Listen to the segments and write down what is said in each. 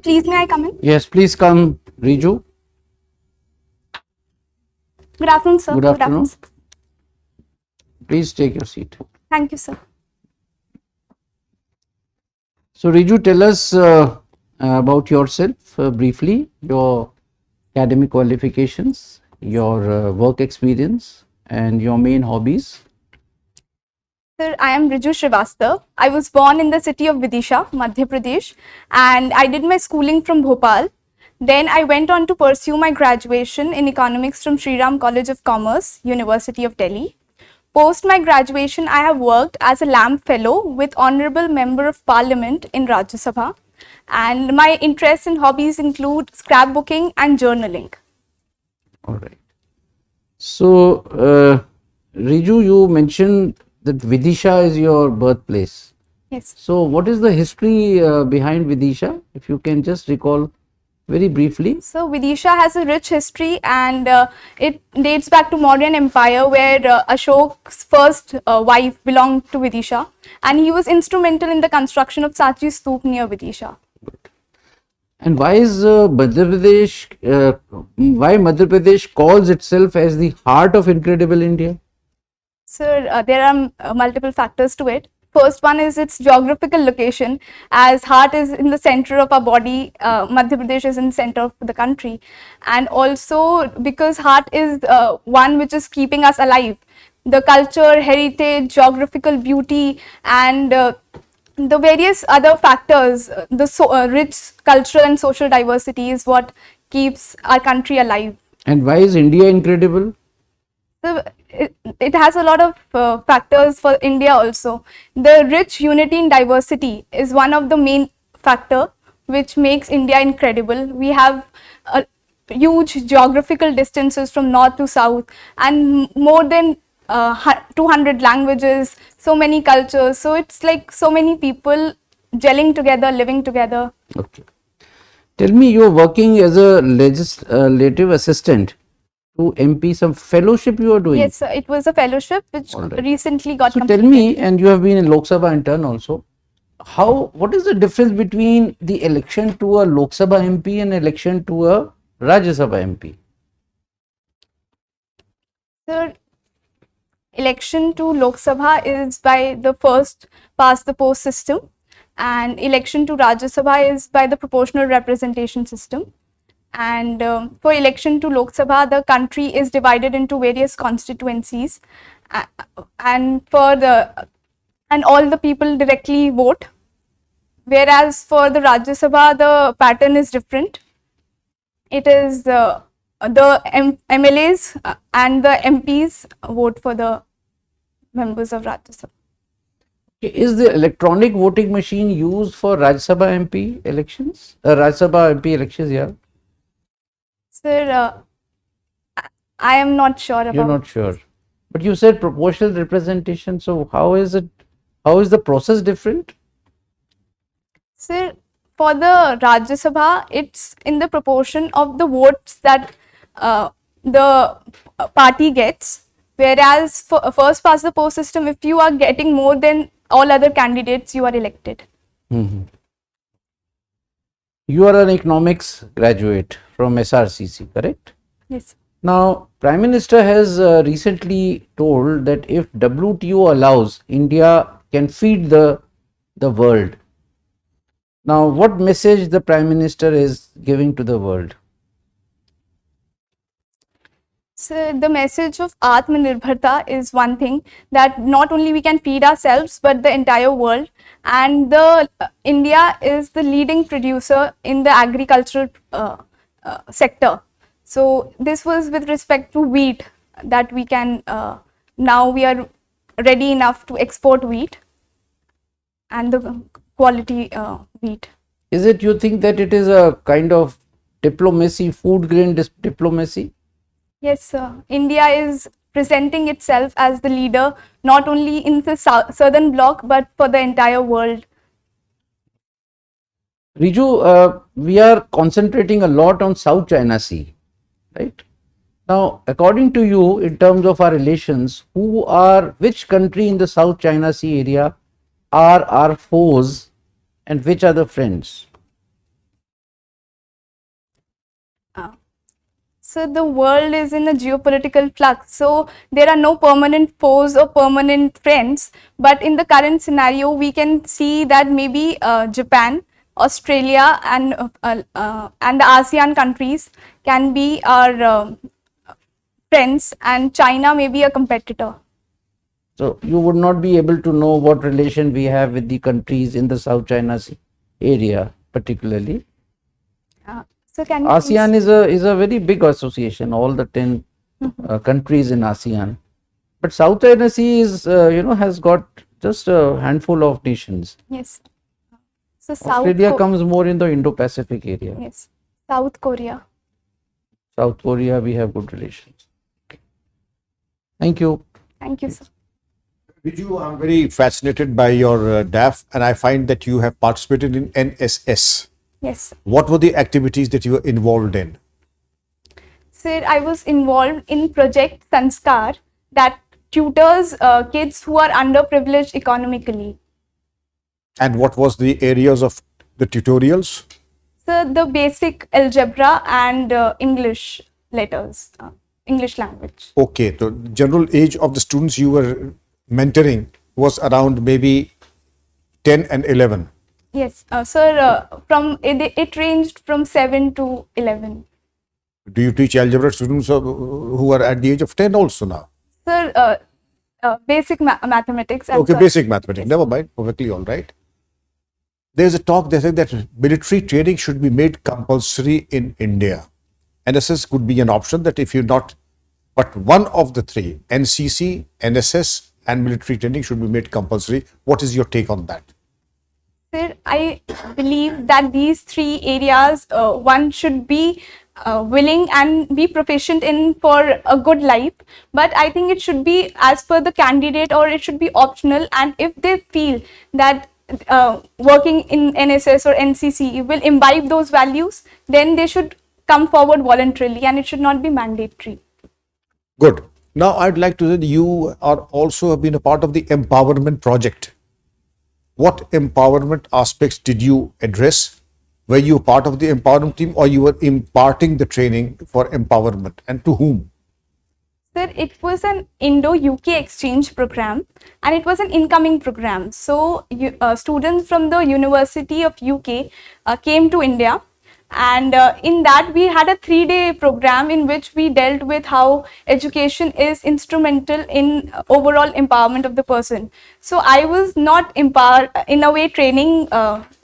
please may I come in? Yes, please come, Riju. Good afternoon, sir. Good afternoon. Please take your seat. Thank you, sir. So, Riju, tell us about yourself briefly, your academic qualifications, your work experience, and your main hobbies. Sir, I am Riju Shrivastava. I was born in the city of Vidisha, Madhya Pradesh, and I did my schooling from Bhopal. Then I went on to pursue my graduation in economics from Sri Ram College of Commerce, University of Delhi. Post my graduation, I have worked as a LAMP fellow with Honorable Member of Parliament in Rajya Sabha, and my interests and hobbies include scrapbooking and journaling. All right. So, Riju, you mentioned that Vidisha is your birthplace. Yes. So, what is the history behind Vidisha? If you can just recall very briefly. So, Vidisha has a rich history, and it dates back to Mauryan Empire, where Ashok's first wife belonged to Vidisha, and he was instrumental in the construction of Sachi Stoop near Vidisha. And why is Madhya Pradesh calls itself as the heart of incredible India? Sir, there are multiple factors to it. First one is its geographical location, as heart is in the center of our body, Madhya Pradesh is in the center of the country, and also because heart is one which is keeping us alive. The culture, heritage, geographical beauty, and the various other factors, the rich cultural and social diversity is what keeps our country alive. And why is India incredible? So, it has a lot of factors for India also. The rich unity in diversity is one of the main factor which makes India incredible. We have huge geographical distances from north to south, and more than 200 languages, so many cultures. So it's like so many people gelling together, living together. Okay. Tell me, you are working as a legislative assistant to MP, some fellowship you are doing? Yes, sir. It was a fellowship which recently got completed. Tell me, and you have been in Lok Sabha intern also, what is the difference between the election to a Lok Sabha MP and election to a Rajya Sabha MP? Sir, election to Lok Sabha is by the first past the post system, and election to Rajya Sabha is by the proportional representation system. And for election to Lok Sabha, the country is divided into various constituencies, and all the people directly vote. Whereas for the Rajya Sabha, the pattern is different. It is the MLAs and the MPs vote for the members of Rajya Sabha. Is the electronic voting machine used for Rajya Sabha MP elections? Rajya Sabha MP elections, yeah. Sir, I am not sure about. You're not sure, but you said proportional representation. So how is it? How is the process different? Sir, for the Rajya Sabha, it's in the proportion of the votes that the party gets. Whereas for first past the post system, if you are getting more than all other candidates, you are elected. Mm-hmm. You are an economics graduate from SRCC, correct? Yes. Now, Prime Minister has recently told that if WTO allows, India can feed the world. Now, what message the Prime Minister is giving to the world? So, the message of Atmanirbharta is one thing, that not only we can feed ourselves but the entire world, and India is the leading producer in the agricultural sector. So this was with respect to wheat, that we can now we are ready enough to export wheat and the quality wheat. Is it, you think that it is a kind of diplomacy, food grain diplomacy? Yes, sir. India is presenting itself as the leader not only in the southern bloc but for the entire world. Riju, we are concentrating a lot on South China Sea, right? Now, according to you, in terms of our relations, which country in the South China Sea area are our foes and which are the friends? So the world is in a geopolitical flux. So there are no permanent foes or permanent friends. But in the current scenario, we can see that maybe Japan, Australia, and the ASEAN countries can be our friends, and China may be a competitor. So you would not be able to know what relation we have with the countries in the South China Sea area, particularly. So can you ASEAN please- is a very big association. All the 10 countries in ASEAN, but South China Sea is has got just a handful of nations. Yes. So Australia comes more in the Indo-Pacific area. Yes. South Korea. South Korea, we have good relations. Thank you. Thank you, sir. Riju, I'm very fascinated by your DAF, and I find that you have participated in NSS. Yes. What were the activities that you were involved in? Sir, I was involved in Project Sanskar that tutors kids who are underprivileged economically. And what was the areas of the tutorials? So the basic algebra and English letters, English language. Okay, the general age of the students you were mentoring was around maybe 10 and 11. Yes, sir. From it ranged from 7 to 11. Do you teach algebra to students who are at the age of 10 also now? Sir, basic mathematics. And Okay, basic mathematics. Never mind. Perfectly all right. There's a talk that said that military training should be made compulsory in India. NSS could be an option that if you're not, but one of the three, NCC, NSS, and military training should be made compulsory. What is your take on that? Sir, I believe that these three areas, one should be willing and be proficient in for a good life. But I think it should be as per the candidate, or it should be optional. And if they feel that working in NSS or NCC will imbibe those values, then they should come forward voluntarily, and it should not be mandatory. Good. Now I'd like to say that you are also have been a part of the empowerment project. What empowerment aspects did you address? Were you part of the empowerment team, or you were imparting the training for empowerment, and to whom? Sir, it was an Indo-UK exchange program, and it was an incoming program. So students from the University of UK came to India, and in that we had a 3-day program in which we dealt with how education is instrumental in overall empowerment of the person. So I was not in a way training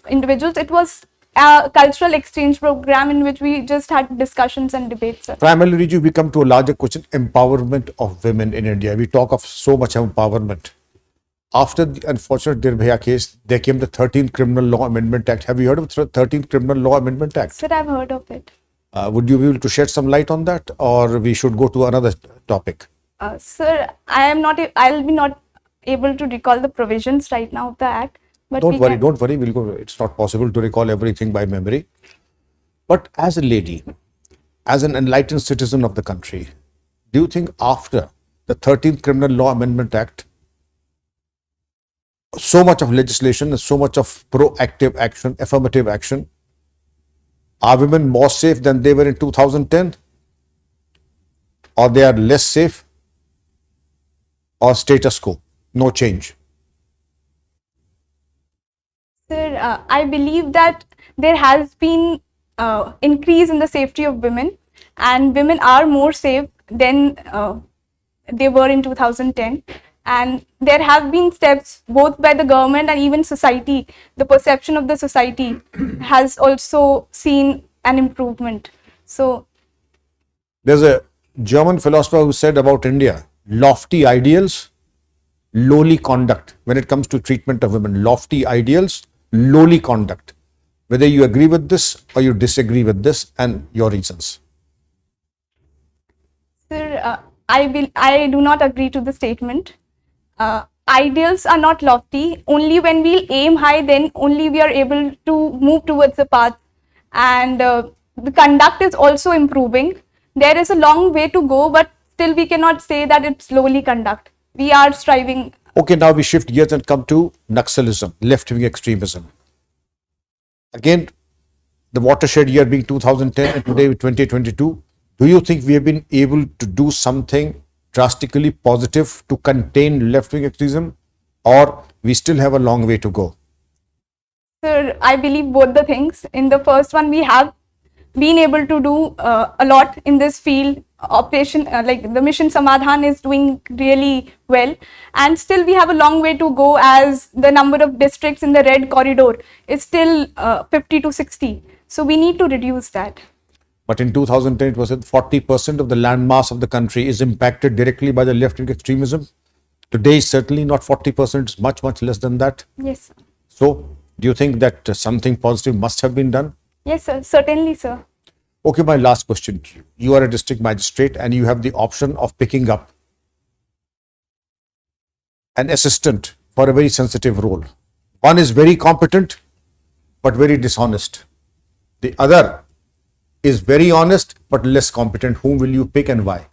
individuals. It was a cultural exchange program in which we just had discussions and debates. Sir. Primarily, Riju, we come to a larger question, empowerment of women in India. We talk of so much empowerment. After the unfortunate Nirbhaya case, there came the 13th Criminal Law Amendment Act. Have you heard of the 13th Criminal Law Amendment Act? Sir, I've heard of it. Would you be able to shed some light on that, or we should go to another topic? Sir, I'll be not able to recall the provisions right now of the act. But Don't worry, we'll go. It's not possible to recall everything by memory. But as a lady, as an enlightened citizen of the country, do you think after the 13th Criminal Law Amendment Act, so much of legislation and so much of proactive action, affirmative action, are women more safe than they were in 2010? Or they are less safe? Or status quo, no change? Sir, I believe that there has been increase in the safety of women, and women are more safe than they were in 2010. And there have been steps both by the government and even society. The perception of the society has also seen an improvement. So there's a German philosopher who said about India, lofty ideals, lowly conduct. When it comes to treatment of women, lofty ideals, lowly conduct. Whether you agree with this or you disagree with this, and your reasons. Sir, I do not agree to the statement. Ideals are not lofty. Only when we aim high, then only we are able to move towards the path. And the conduct is also improving. There is a long way to go, but still we cannot say that it's lowly conduct. We are striving. Okay, now we shift gears and come to Naxalism, left-wing extremism. Again, the watershed year being 2010 and today 2022. Do you think we have been able to do something drastically positive to contain left-wing extremism, or we still have a long way to go? Sir, I believe both the things. In the first one, we have been able to do a lot in this field. Operation like the mission Samadhan is doing really well, and still we have a long way to go, as the number of districts in the red corridor is still 50 to 60. So we need to reduce that. But in 2010, it was said 40% of the landmass of the country is impacted directly by the left-wing extremism. Today, certainly not 40%, it's much, much less than that. Yes, sir. So, do you think that something positive must have been done? Yes, sir. Certainly, sir. Okay, my last question. You are a district magistrate and you have the option of picking up an assistant for a very sensitive role. One is very competent but very dishonest. The other is very honest but less competent. Whom will you pick and why?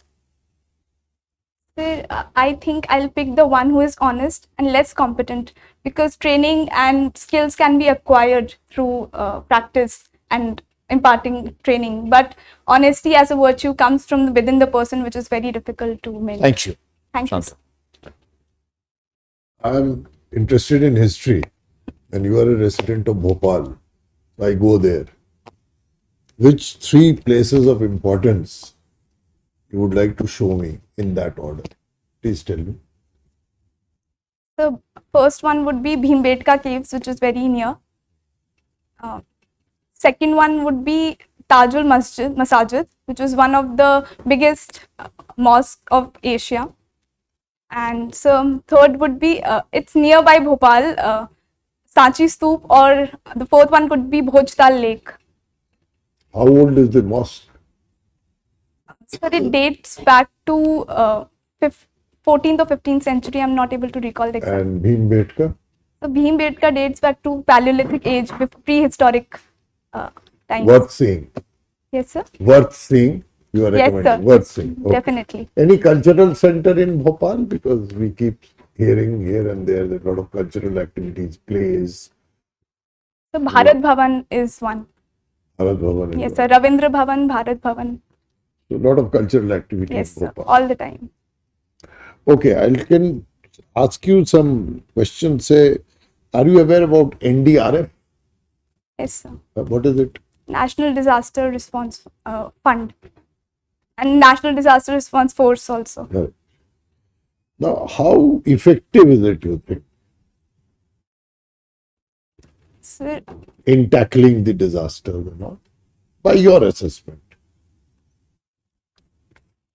Sir, I think I'll pick the one who is honest and less competent, because training and skills can be acquired through practice and imparting training. But honesty as a virtue comes from within the person, which is very difficult to maintain. Thank you. Thank you, Shanta. sir. I'm interested in history, and you are a resident of Bhopal. I go there. Which three places of importance you would like to show me in that order? Please tell me. The first one would be Bhimbetka Caves, which is very near. Second one would be Tajul Masajid, which is one of the biggest mosque of Asia. And so third would be, it's nearby Bhopal, Sanchi Stoop, or the fourth one could be Bhojtal Lake. How old is the mosque? So it dates back to 14th or 15th century. I'm not able to recall the exact. And Bhimbetka? So Bhimbetka dates back to Paleolithic age, prehistoric times. Worth seeing. Yes, sir. Worth seeing. You are Yes, recommending. sir. Worth seeing. Okay. Definitely. Any cultural center in Bhopal? Because we keep hearing here and there that a lot of cultural activities, plays. So Bharat Bhavan is one. Bharat Bhavan. Yes, sir. Ravindra Bhavan, Bharat Bhavan. So a lot of cultural activity Yes, in sir. Bhopal. All the time. Okay, I can ask you some questions. Say, are you aware about NDRF? Yes, sir. What is it? National Disaster Response Fund. And National Disaster Response Force also. Right. Now, how effective is it, you think, Sir, in tackling the disasters or not? By your assessment.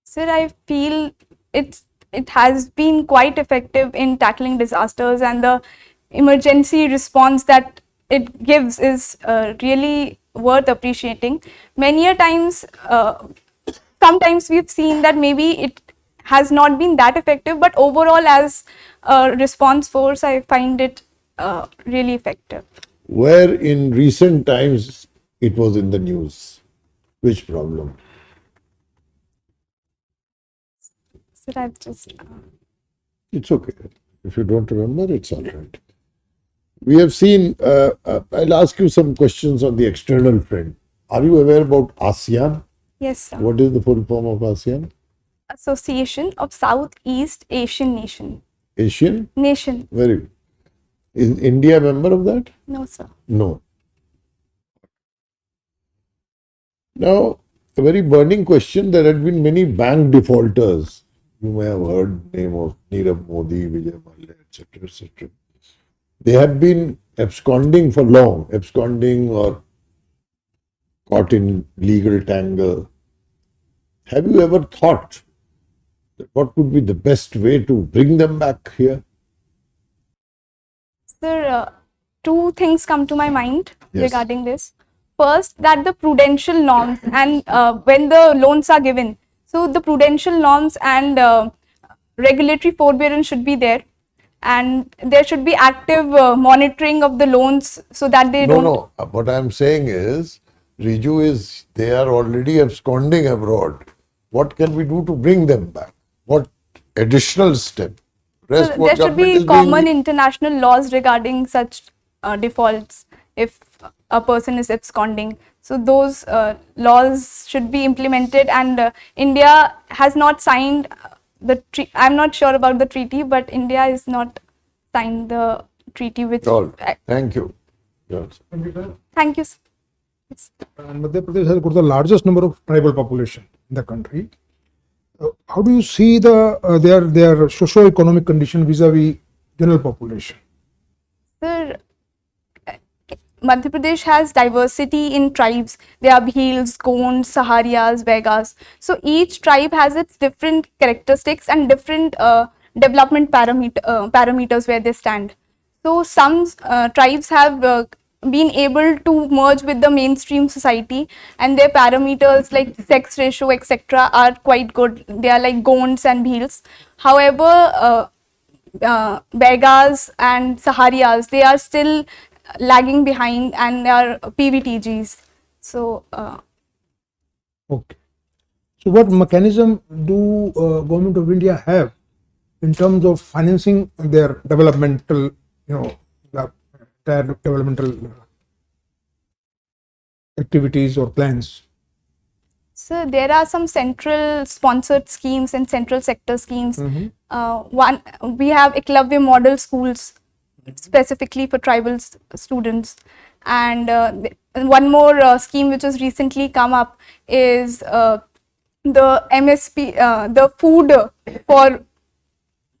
sir, I feel it has been quite effective in tackling disasters, and the emergency response that it gives is really worth appreciating. Many a times, sometimes we've seen that maybe it has not been that effective, but overall as a response force, I find it really effective. Where in recent times it was in the news? Which problem? So I've just It's okay. If you don't remember, it's all right. We have seen, I'll ask you some questions on the external front. Are you aware about ASEAN? yes, sir. What is the full form of ASEAN? Association of Southeast Asian Asian? Nation. Very good. Is India a member of that? No, sir. No. Now, a very burning question. There had been many bank defaulters. You may have heard the name of Nirav Modi, Vijay Mallya, etc., etc. They have been absconding for long, absconding or caught in legal tangle. Have you ever thought that what would be the best way to bring them back here? Sir, two things come to my mind Yes. regarding this. First, that the prudential norms and when the loans are given, so the prudential norms and regulatory forbearance should be there, and there should be active monitoring of the loans so that they don't. No. What I'm saying is, Riju, they are already absconding abroad. What can we do to bring them back? What additional step? Rest So what there should government is be doing- common international laws regarding such defaults if a person is absconding. So those laws should be implemented, and India has not signed the treaty. I'm not sure about the treaty, but India is not signed the treaty which. All right. Thank you. Yes. Thank you. Sir. And Madhya Pradesh has got the largest number of tribal population in the country. How do you see their socio-economic condition vis-a-vis general population? Sir, Madhya Pradesh has diversity in tribes. There are Bhils, Gonds, Saharias, Vegas. So each tribe has its different characteristics and different development parameters where they stand. So some tribes have been able to merge with the mainstream society, and their parameters like sex ratio, etc., are quite good. They are like Gonds and Bhils. However, Vegas and Saharias, they are still lagging behind, and they are PVTGs. So, Okay. So what mechanism do Government of India have in terms of financing their developmental, developmental activities or plans? so there are some central sponsored schemes and central sector schemes. One, we have Eklavya model schools specifically for tribal students, and one more scheme which has recently come up is the MSP, the food for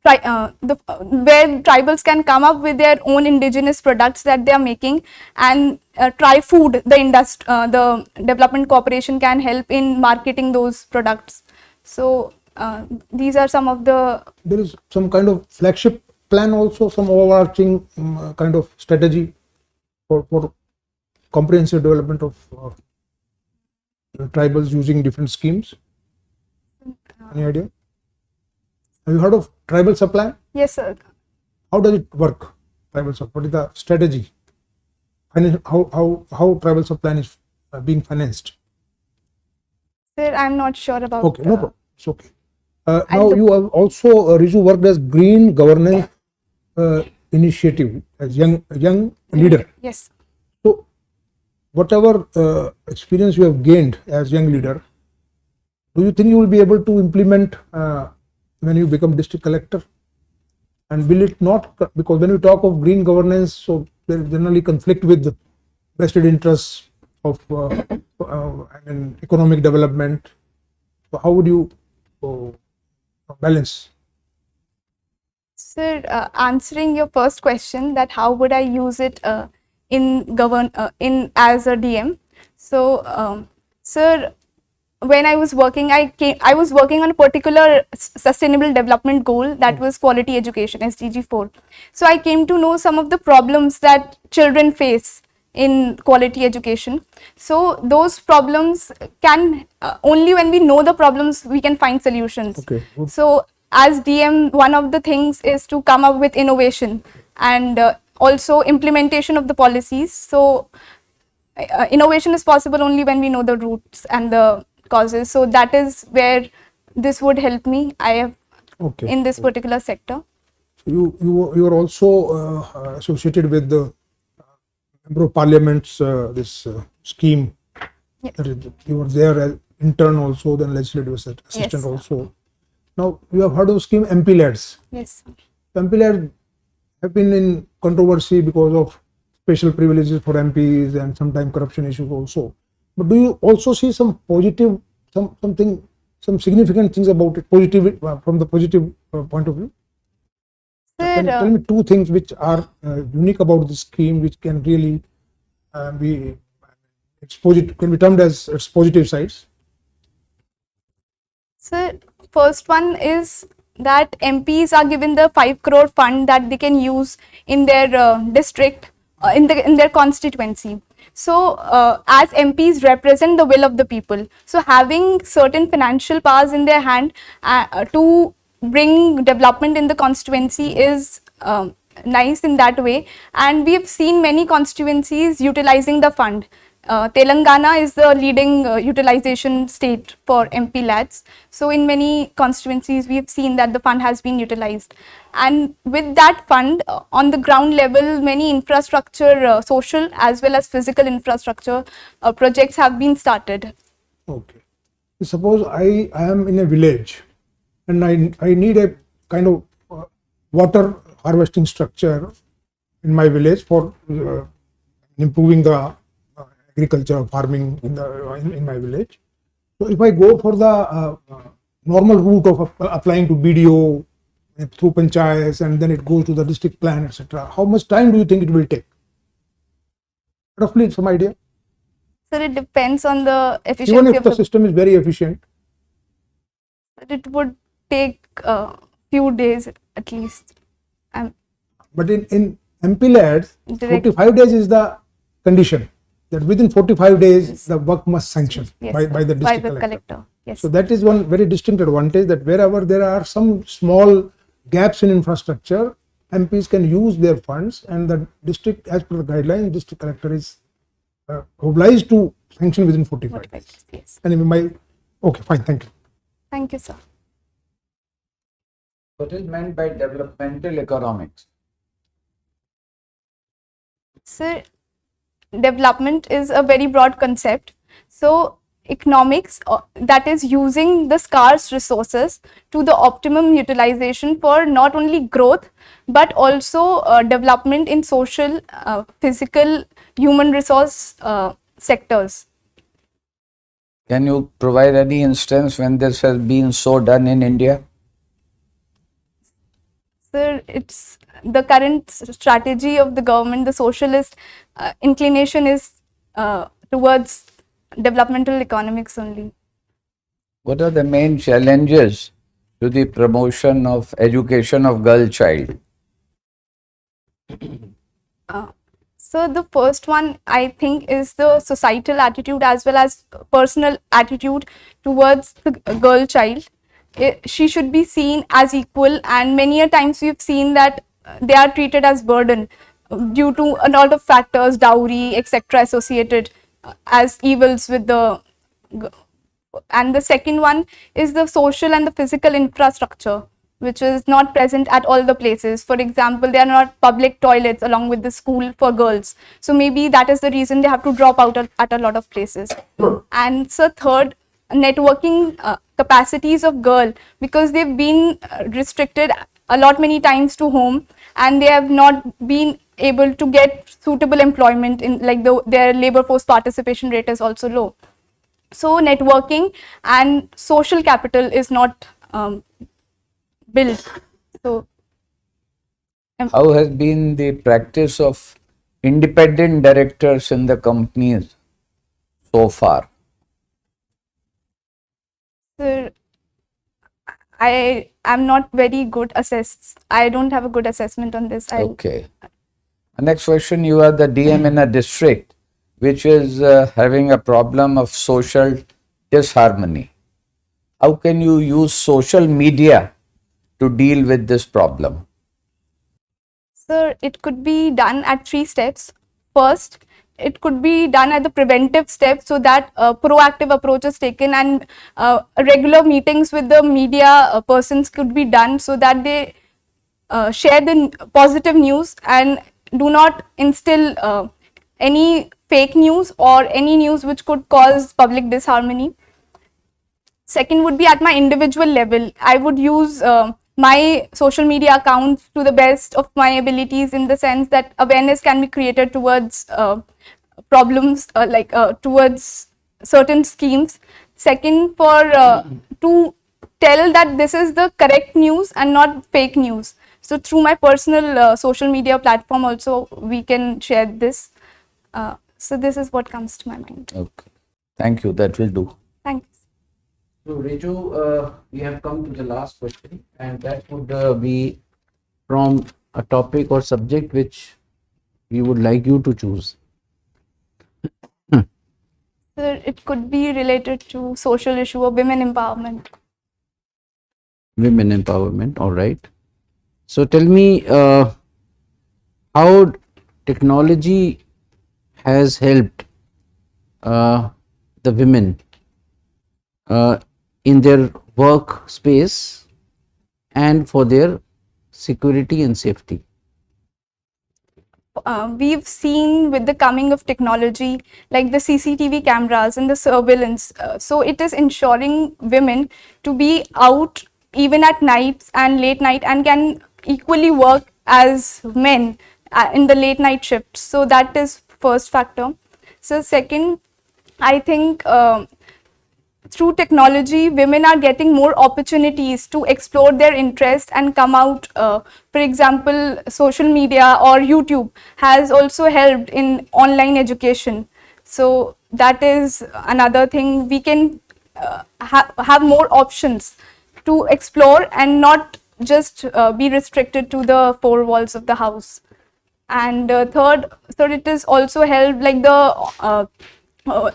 where tribals can come up with their own indigenous products that they are making, and try food. The development corporation can help in marketing those products. So these are some of the. There is some kind of flagship plan also, some overarching kind of strategy for comprehensive development of tribals using different schemes. Any idea? Have you heard of tribal supply? Yes, sir. How does it work? Tribal supply. What is the strategy? How tribal supply is being financed? Sir, I'm not sure about. Okay, no problem. It's okay. Now you have also Riju worked as Green Governance Initiative as young leader. Yes. So whatever experience you have gained as young leader, do you think you will be able to implement when you become district collector? And will it not, because when you talk of green governance, so there is generally conflict with the vested interests of economic development. So how would you balance? Sir, answering your first question, that how would I use it in as a DM? So, sir, when I was working, I was working on a particular sustainable development goal, that was quality education, SDG 4. So I came to know some of the problems that children face in quality education. So those problems can only when we know the problems we can find solutions. Okay. So as DM, one of the things is to come up with innovation and also implementation of the policies. So innovation is possible only when we know the roots and the causes. So that is where this would help me. I have in this particular sector. You are also associated with the Member of Parliament's this scheme. Yes. You were there as intern also, then legislative assistant Yes. also. Now you have heard of scheme MP lads. Yes. MP lads have been in controversy because of special privileges for MPs and sometimes corruption issues also. But do you also see some positive, some significant things about it, positive from the positive point of view? Sir, Can you tell me two things which are unique about this scheme, which can really be can be termed as its positive sides? Sir, first one is that MPs are given the 5 crore fund that they can use in their district, in their constituency. So as MPs represent the will of the people. So having certain financial powers in their hand to bring development in the constituency is nice in that way. And we have seen many constituencies utilizing the fund. Telangana is the leading utilization state for MP lads. So in many constituencies, we have seen that the fund has been utilized. And with that fund, on the ground level, many infrastructure, social as well as physical infrastructure projects have been started. Okay. Suppose I am in a village and I need a kind of water harvesting structure in my village for improving the agriculture farming in my village. So if I go for the normal route of applying to BDO through panchayats and then it goes to the district plan, etc., how much time do you think it will take? Roughly some idea. So it depends on the efficiency Even if of the system is very efficient. it would take a few days at least. But in MP lads, Direct- 45 days is the condition that within 45 days the work must sanction Yes, by the district collector. collector. Yes. So that is one very distinct advantage, that wherever there are some small gaps in infrastructure, MPs can use their funds, and the district, as per the guidelines, district collector is obliged to sanction within 45 days. Yes. And okay, fine, thank you. Thank you, sir. What is meant by developmental economics? So development is a very broad concept. So economics, that is using the scarce resources to the optimum utilization for not only growth but also development in social, physical, human resource sectors. Can you provide any instance when this has been so done in India? Sir, it's the current strategy of the government, the socialist inclination is towards developmental economics only. What are the main challenges to the promotion of education of girl child? So the first one, I think, is the societal attitude as well as personal attitude towards the girl child. She should be seen as equal, and many a times we've seen that they are treated as burden due to a lot of factors, dowry, etc., associated as evils with the. And the second one is the social and the physical infrastructure, which is not present at all the places. For example, there are not public toilets along with the school for girls. So maybe that is the reason they have to drop out at a lot of places. And so third, networking capacities of girl, because they've been restricted a lot many times to home, and they have not been able to get suitable employment in, like their labor force participation rate is also low. So networking and social capital is not built. So How has been the practice of independent directors in the companies so far? sir, I am not very good I don't have a good assessment on this. Okay. Next question, you are the DM in a district which is having a problem of social disharmony. How can you use social media to deal with this problem? Sir, it could be done at 3 steps. First, it could be done at the preventive step, so that proactive approach is taken, and regular meetings with the media persons could be done, so that they share the positive news and do not instill any fake news or any news which could cause public disharmony. Second would be at my individual level. I would use my social media accounts to the best of my abilities, in the sense that awareness can be created towards problems, towards certain schemes. Second, to tell that this is the correct news and not fake news. So through my personal social media platform also we can share this. So this is what comes to my mind. Okay. Thank you. That will do. Thanks. So, Riju, we have come to the last question, and that would be from a topic or subject which we would like you to choose. Sir, it could be related to social issue of women empowerment. Women empowerment, all right. So, tell me how technology has helped the women in their work space and for their security and safety? We've seen with the coming of technology like the CCTV cameras and the surveillance, so it is ensuring women to be out even at nights and late night and can equally work as men in the late night shifts. So that is first factor. So second, I think through technology, women are getting more opportunities to explore their interest and come out. For example, social media or YouTube has also helped in online education. So that is another thing. We can have more options to explore and not just be restricted to the four walls of the house. And third, it is also helped like the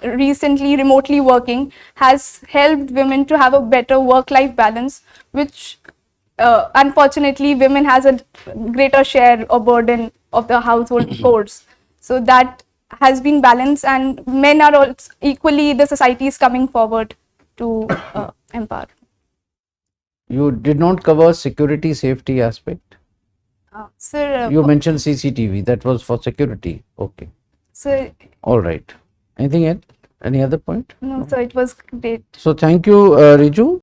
recently remotely working has helped women to have a better work-life balance, which unfortunately women has a greater share or burden of the household chores. So that has been balanced, and men are also equally, the society is coming forward to empower. You did not cover security safety aspect. Sir, You mentioned CCTV, that was for security. Okay. sir, All right. Anything else? Any other point? no, sir, it was great. So thank you, Riju.